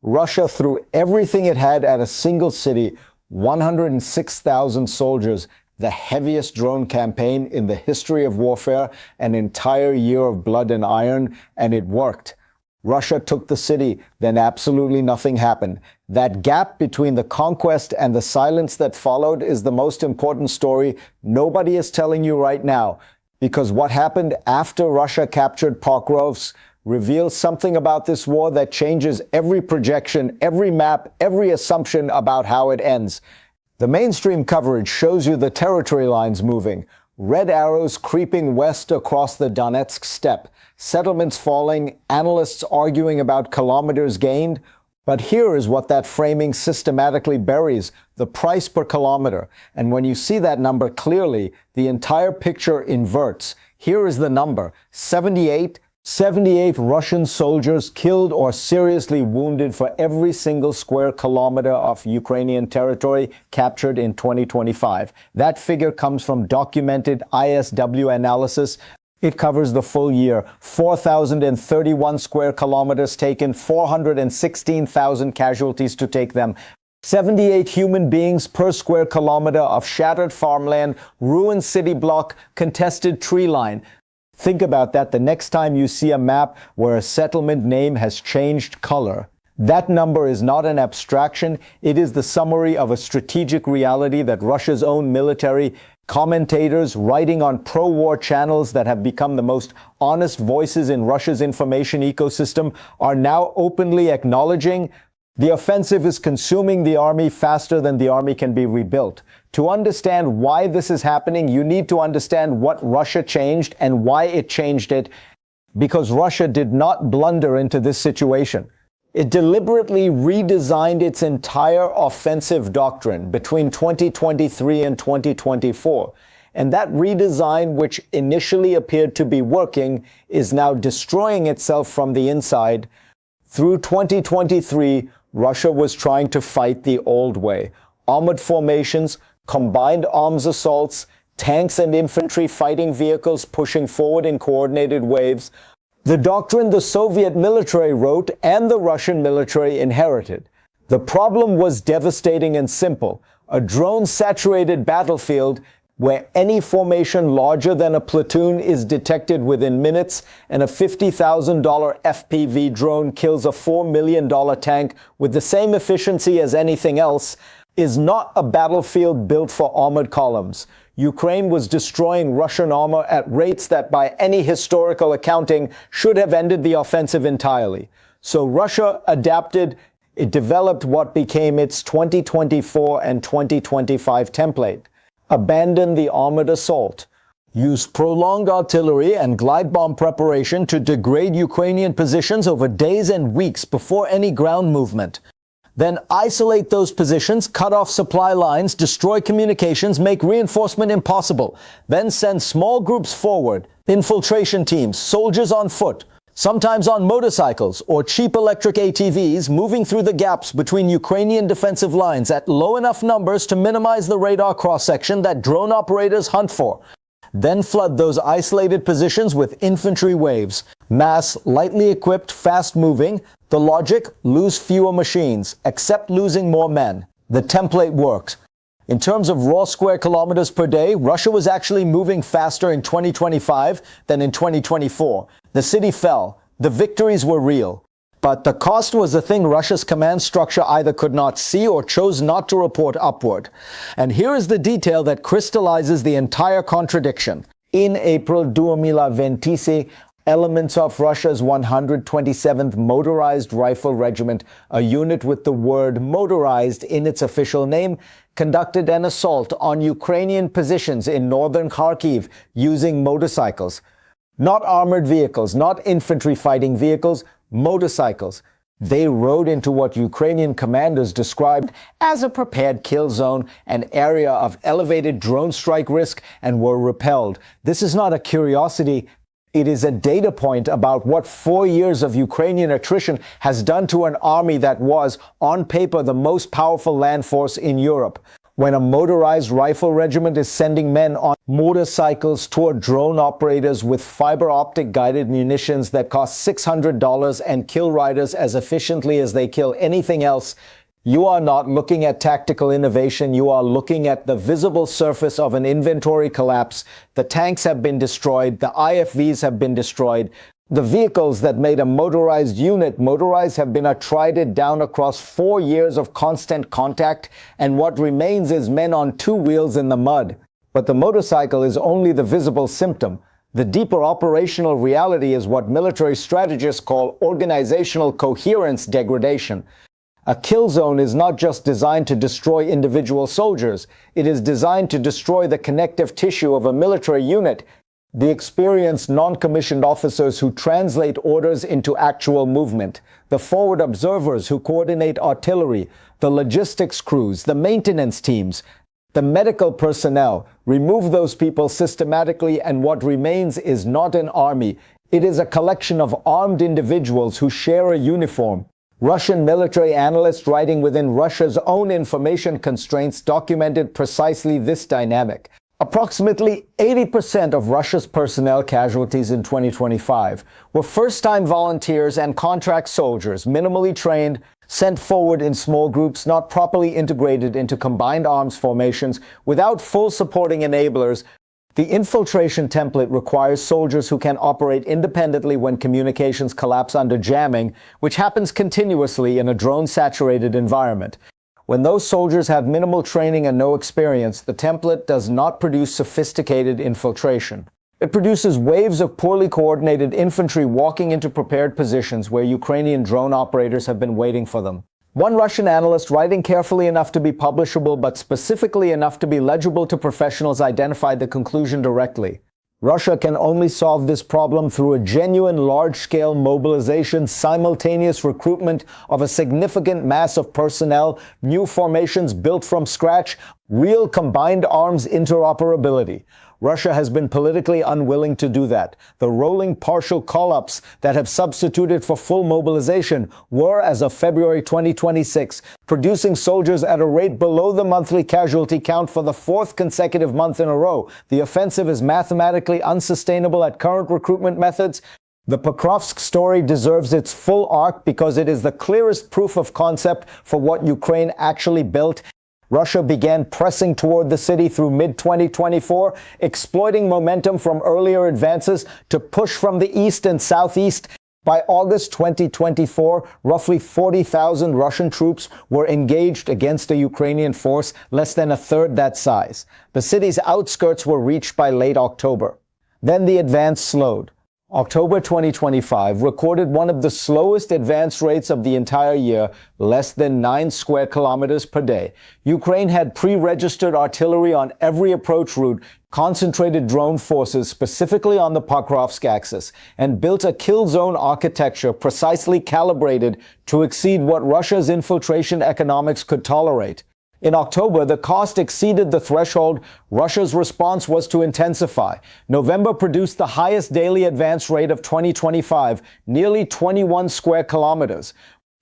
Russia threw everything it had at a single city, 106,000 soldiers, the heaviest drone campaign in the history of warfare, an entire year of blood and iron, and it worked. Russia took the city, then absolutely nothing happened. That gap between the conquest and the silence that followed is the most important story nobody is telling you right now, because what happened after Russia captured Pokrovsk reveals something about this war that changes every projection, every map, every assumption about how it ends. The mainstream coverage shows you the territory lines moving, red arrows creeping west across the Donetsk steppe, settlements falling, analysts arguing about kilometers gained. But here is what that framing systematically buries: the price per kilometer. And when you see that number clearly, the entire picture inverts. Here is the number: 78 Russian soldiers killed or seriously wounded for every single square kilometer of Ukrainian territory captured in 2025. That figure comes from documented ISW analysis. It covers the full year. 4,031 square kilometers taken, 416,000 casualties to take them. 78 human beings per square kilometer of shattered farmland, ruined city block, contested tree line. Think about that the next time you see a map where a settlement name has changed color. That number is not an abstraction. It is the summary of a strategic reality that Russia's own military commentators writing on pro-war channels that have become the most honest voices in Russia's information ecosystem are now openly acknowledging. The offensive is consuming the army faster than the army can be rebuilt. To understand why this is happening, you need to understand what Russia changed and why it changed it, because Russia did not blunder into this situation. It deliberately redesigned its entire offensive doctrine between 2023 and 2024. And that redesign, which initially appeared to be working, is now destroying itself from the inside. Through 2023, Russia was trying to fight the old way: armored formations, combined arms assaults, tanks and infantry fighting vehicles pushing forward in coordinated waves. The doctrine the Soviet military wrote and the Russian military inherited. The problem was devastating and simple: a drone-saturated battlefield where any formation larger than a platoon is detected within minutes, and a $50,000 FPV drone kills a $4 million tank with the same efficiency as anything else, is not a battlefield built for armored columns. Ukraine was destroying Russian armor at rates that, by any historical accounting, should have ended the offensive entirely. So Russia adapted. It developed what became its 2024 and 2025 template. Abandon the armored assault. Use prolonged artillery and glide bomb preparation to degrade Ukrainian positions over days and weeks before any ground movement. Then isolate those positions, cut off supply lines, destroy communications, make reinforcement impossible. Then send small groups forward, infiltration teams, soldiers on foot, sometimes on motorcycles or cheap electric ATVs, moving through the gaps between Ukrainian defensive lines at low enough numbers to minimize the radar cross-section that drone operators hunt for. Then flood those isolated positions with infantry waves. Mass, lightly equipped, fast-moving. The logic: lose fewer machines, accept losing more men. The template worked. In terms of raw square kilometers per day, Russia was actually moving faster in 2025 than in 2024. The city fell. The victories were real. But the cost was the thing Russia's command structure either could not see or chose not to report upward. And here is the detail that crystallizes the entire contradiction. In April 2026, elements of Russia's 127th Motorized Rifle Regiment, a unit with the word motorized in its official name, conducted an assault on Ukrainian positions in northern Kharkiv using motorcycles. Not armored vehicles, not infantry fighting vehicles, motorcycles. They rode into what Ukrainian commanders described as a prepared kill zone, an area of elevated drone strike risk, and were repelled. This is not a curiosity. It is a data point about what 4 years of Ukrainian attrition has done to an army that was, on paper, the most powerful land force in Europe. when a motorized rifle regiment is sending men on motorcycles toward drone operators with fiber optic guided munitions that cost $600 and kill riders as efficiently as they kill anything else, you are not looking at tactical innovation. You are looking at the visible surface of an inventory collapse. The tanks have been destroyed. The IFVs have been destroyed. The vehicles that made a motorized unit motorized have been attrited down across 4 years of constant contact, and what remains is men on 2 wheels in the mud. But the motorcycle is only the visible symptom. The deeper operational reality is what military strategists call organizational coherence degradation. A kill zone is not just designed to destroy individual soldiers. It is designed to destroy the connective tissue of a military unit, the experienced non-commissioned officers who translate orders into actual movement, the forward observers who coordinate artillery, the logistics crews, the maintenance teams, the medical personnel. Remove those people systematically, and what remains is not an army. It is a collection of armed individuals who share a uniform. Russian military analysts writing within Russia's own information constraints documented precisely this dynamic. Approximately 80% of Russia's personnel casualties in 2025 were first-time volunteers and contract soldiers, minimally trained, sent forward in small groups, not properly integrated into combined arms formations, without full supporting enablers. The infiltration template requires soldiers who can operate independently when communications collapse under jamming, which happens continuously in a drone-saturated environment. When those soldiers have minimal training and no experience, the template does not produce sophisticated infiltration. It produces waves of poorly coordinated infantry walking into prepared positions where Ukrainian drone operators have been waiting for them. One Russian analyst, writing carefully enough to be publishable but specifically enough to be legible to professionals, identified the conclusion directly. Russia can only solve this problem through a genuine large-scale mobilization, simultaneous recruitment of a significant mass of personnel, new formations built from scratch, real combined arms interoperability. Russia has been politically unwilling to do that. The rolling partial call-ups that have substituted for full mobilization were, as of February 2026, producing soldiers at a rate below the monthly casualty count for the 4th consecutive month in a row. The offensive is mathematically unsustainable at current recruitment methods. The Pokrovsk story deserves its full arc because it is the clearest proof of concept for what Ukraine actually built. Russia began pressing toward the city through mid-2024, exploiting momentum from earlier advances to push from the east and southeast. By August 2024, roughly 40,000 Russian troops were engaged against a Ukrainian force less than a third that size. The city's outskirts were reached by late October. Then the advance slowed. October 2025 recorded one of the slowest advance rates of the entire year, less than 9 square kilometers per day. Ukraine had pre-registered artillery on every approach route, concentrated drone forces specifically on the Pokrovsk axis, and built a kill zone architecture precisely calibrated to exceed what Russia's infiltration economics could tolerate. In October, the cost exceeded the threshold. Russia's response was to intensify. November produced the highest daily advance rate of 2025, nearly 21 square kilometers.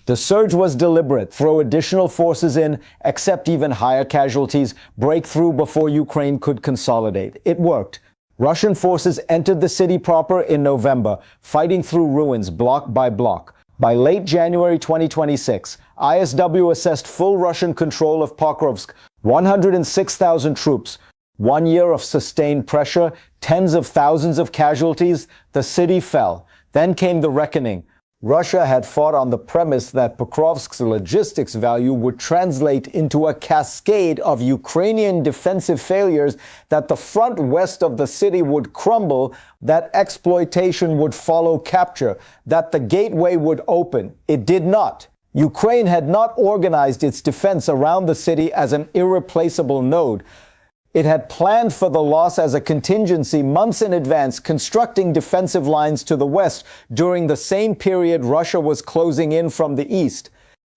The surge was deliberate. Throw additional forces in, accept even higher casualties, break through before Ukraine could consolidate. It worked. Russian forces entered the city proper in November, fighting through ruins block by block. By late January 2026, ISW assessed full Russian control of Pokrovsk, 106,000 troops. 1 year of sustained pressure, tens of thousands of casualties, the city fell. Then came the reckoning. Russia had fought on the premise that Pokrovsk's logistics value would translate into a cascade of Ukrainian defensive failures, that the front west of the city would crumble, that exploitation would follow capture, that the gateway would open. It did not. Ukraine had not organized its defense around the city as an irreplaceable node. It had planned for the loss as a contingency months in advance, constructing defensive lines to the west during the same period Russia was closing in from the east.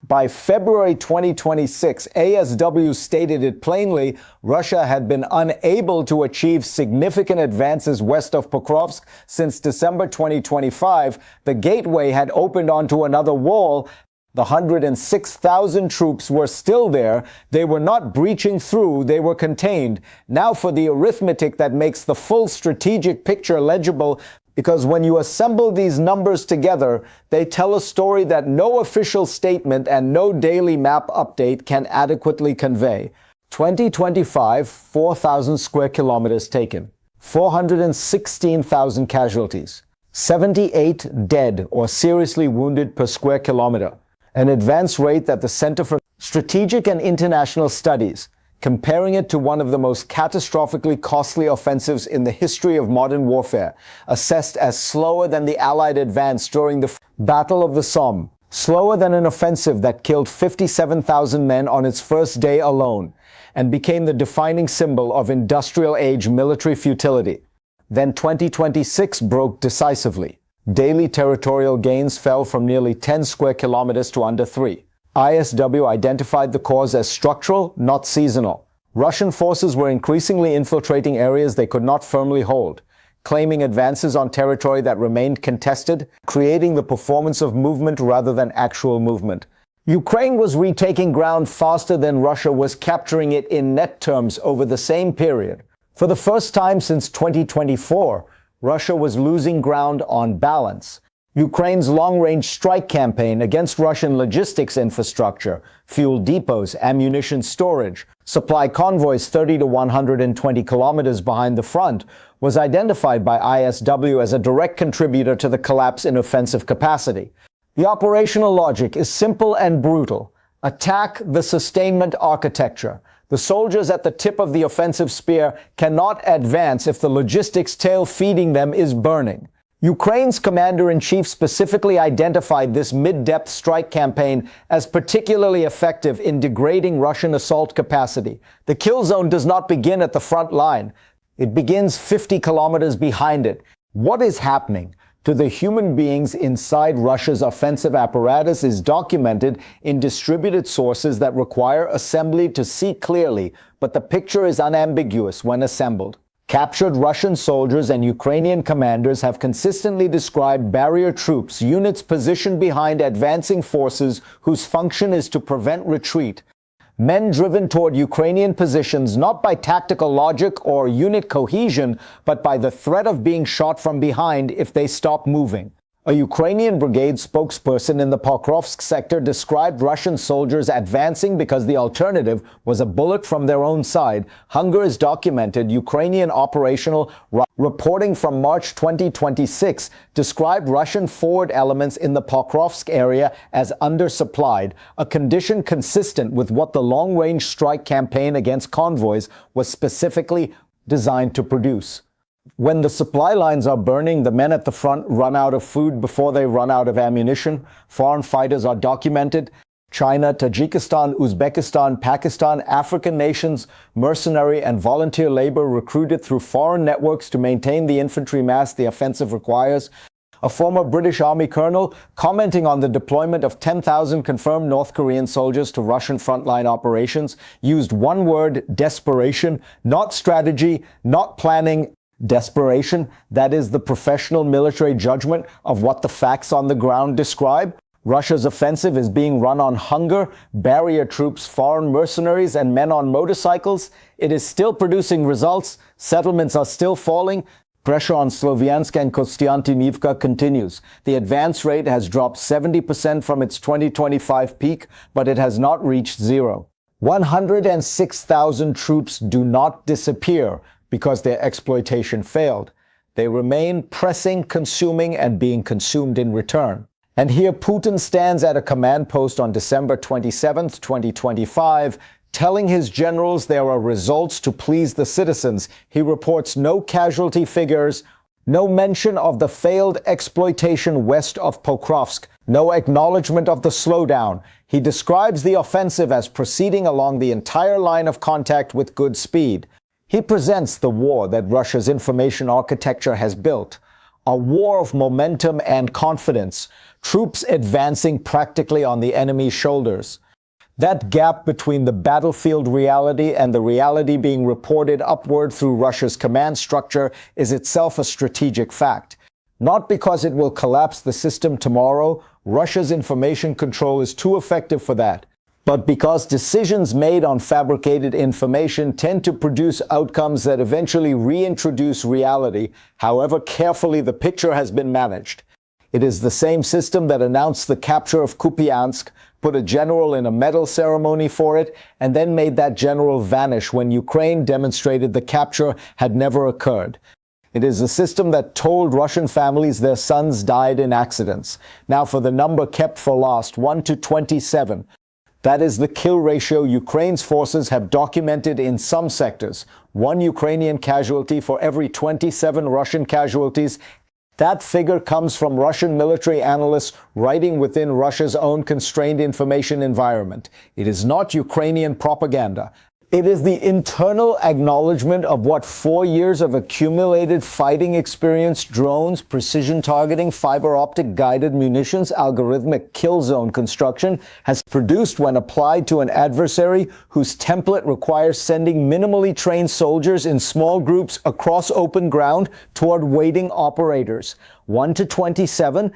By February 2026, ASW stated it plainly, Russia had been unable to achieve significant advances west of Pokrovsk since December 2025. The gateway had opened onto another wall. The 106,000 troops were still there. They were not breaching through, they were contained. Now for the arithmetic that makes the full strategic picture legible, because when you assemble these numbers together, they tell a story that no official statement and no daily map update can adequately convey. 2025, 4,000 square kilometers taken, 416,000 casualties, 78 dead or seriously wounded per square kilometer, an advance rate that the Center for Strategic and International Studies, comparing it to one of the most catastrophically costly offensives in the history of modern warfare, assessed as slower than the Allied advance during the Battle of the Somme, slower than an offensive that killed 57,000 men on its first day alone, and became the defining symbol of industrial-age military futility. Then 2026 broke decisively. Daily territorial gains fell from nearly 10 square kilometers to under 3. ISW identified the cause as structural, not seasonal. Russian forces were increasingly infiltrating areas they could not firmly hold, claiming advances on territory that remained contested, creating the performance of movement rather than actual movement. Ukraine was retaking ground faster than Russia was capturing it in net terms over the same period. For the first time since 2024, Russia was losing ground on balance. Ukraine's long-range strike campaign against Russian logistics infrastructure, fuel depots, ammunition storage, supply convoys 30 to 120 kilometers behind the front, was identified by ISW as a direct contributor to the collapse in offensive capacity. The operational logic is simple and brutal. Attack the sustainment architecture. The soldiers at the tip of the offensive spear cannot advance if the logistics tail feeding them is burning. Ukraine's commander-in-chief specifically identified this mid-depth strike campaign as particularly effective in degrading Russian assault capacity. The kill zone does not begin at the front line. It begins 50 kilometers behind it. What is happening to the human beings inside Russia's offensive apparatus is documented in distributed sources that require assembly to see clearly, but the picture is unambiguous when assembled. Captured Russian soldiers and Ukrainian commanders have consistently described barrier troops, units positioned behind advancing forces whose function is to prevent retreat. Men driven toward Ukrainian positions not by tactical logic or unit cohesion, but by the threat of being shot from behind if they stop moving. A Ukrainian brigade spokesperson in the Pokrovsk sector described Russian soldiers advancing because the alternative was a bullet from their own side. Hunger is documented. Ukrainian operational reporting from March 2026 described Russian forward elements in the Pokrovsk area as undersupplied, a condition consistent with what the long-range strike campaign against convoys was specifically designed to produce. When the supply lines are burning, the men at the front run out of food before they run out of ammunition. Foreign fighters are documented. China, Tajikistan, Uzbekistan, Pakistan, African nations, mercenary and volunteer labor recruited through foreign networks to maintain the infantry mass the offensive requires. A former British Army colonel, commenting on the deployment of 10,000 confirmed North Korean soldiers to Russian frontline operations, used one word: desperation, not strategy, not planning. Desperation, that is the professional military judgment of what the facts on the ground describe. Russia's offensive is being run on hunger, barrier troops, foreign mercenaries, and men on motorcycles. It is still producing results. Settlements are still falling. Pressure on Sloviansk and Kostiantynivka continues. The advance rate has dropped 70% from its 2025 peak, but it has not reached zero. 106,000 troops do not disappear because their exploitation failed. They remain pressing, consuming, and being consumed in return. And here Putin stands at a command post on December 27th, 2025, telling his generals there are results to please the citizens. He reports no casualty figures, no mention of the failed exploitation west of Pokrovsk, no acknowledgement of the slowdown. He describes the offensive as proceeding along the entire line of contact with good speed. He presents the war that Russia's information architecture has built, a war of momentum and confidence, troops advancing practically on the enemy's shoulders. That gap between the battlefield reality and the reality being reported upward through Russia's command structure is itself a strategic fact. Not because it will collapse the system tomorrow Russia's information control is too effective for that. But because decisions made on fabricated information tend to produce outcomes that eventually reintroduce reality, however carefully the picture has been managed. It is the same system that announced the capture of Kupiansk, put a general in a medal ceremony for it, and then made that general vanish when Ukraine demonstrated the capture had never occurred. It is a system that told Russian families their sons died in accidents. Now for the number kept for last, 1 to 27. That is the kill ratio Ukraine's forces have documented in some sectors. 1 Ukrainian casualty for every 27 Russian casualties. That figure comes from Russian military analysts writing within Russia's own constrained information environment. It is not Ukrainian propaganda. It is the internal acknowledgement of what 4 years of accumulated fighting experience, drones, precision targeting, fiber optic guided munitions, algorithmic kill zone construction has produced when applied to an adversary whose template requires sending minimally trained soldiers in small groups across open ground toward waiting operators. 1 to 27.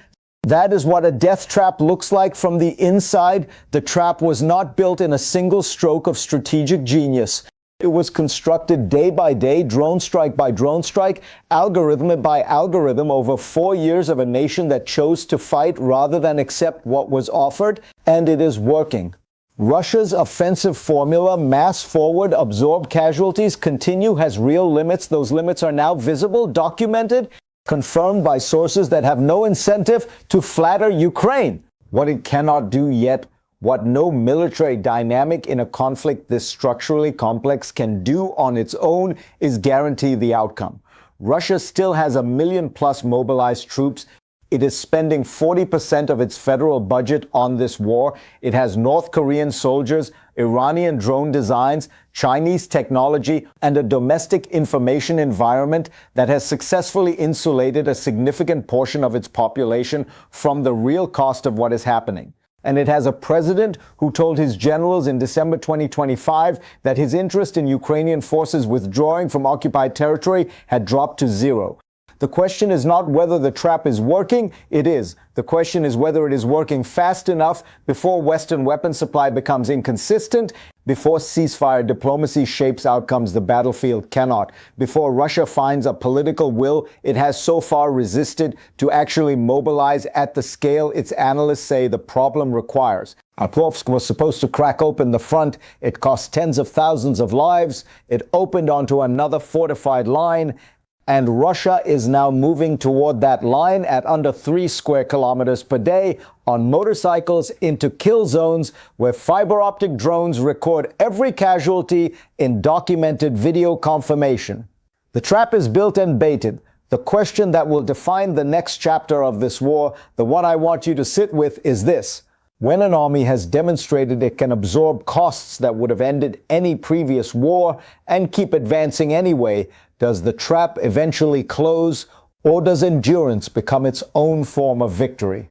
That is what a death trap looks like from the inside. The trap was not built in a single stroke of strategic genius. It was constructed day by day, drone strike by drone strike, algorithm by algorithm over 4 years of a nation that chose to fight rather than accept what was offered, and it is working. Russia's offensive formula, mass forward, absorb casualties, continue, has real limits. Those limits are now visible, documented, confirmed by sources that have no incentive to flatter Ukraine. What it cannot do yet, what no military dynamic in a conflict this structurally complex can do on its own, is guarantee the outcome. Russia still has 1 million plus mobilized troops. It is spending 40% of its federal budget on this war. It has North Korean soldiers, Iranian drone designs, Chinese technology, and a domestic information environment that has successfully insulated a significant portion of its population from the real cost of what is happening. And it has a president who told his generals in December 2025 that his interest in Ukrainian forces withdrawing from occupied territory had dropped to zero. The question is not whether the trap is working, it is. The question is whether it is working fast enough before Western weapon supply becomes inconsistent, before ceasefire diplomacy shapes outcomes the battlefield cannot, before Russia finds a political will it has so far resisted to actually mobilize at the scale its analysts say the problem requires. Arpovsk was supposed to crack open the front. It cost tens of thousands of lives. It opened onto another fortified line. And Russia is now moving toward that line at under 3 square kilometers per day on motorcycles into kill zones where fiber optic drones record every casualty in documented video confirmation. The trap is built and baited. The question that will define the next chapter of this war, the one I want you to sit with, is this. When an army has demonstrated it can absorb costs that would have ended any previous war and keep advancing anyway, does the trap eventually close, or does endurance become its own form of victory?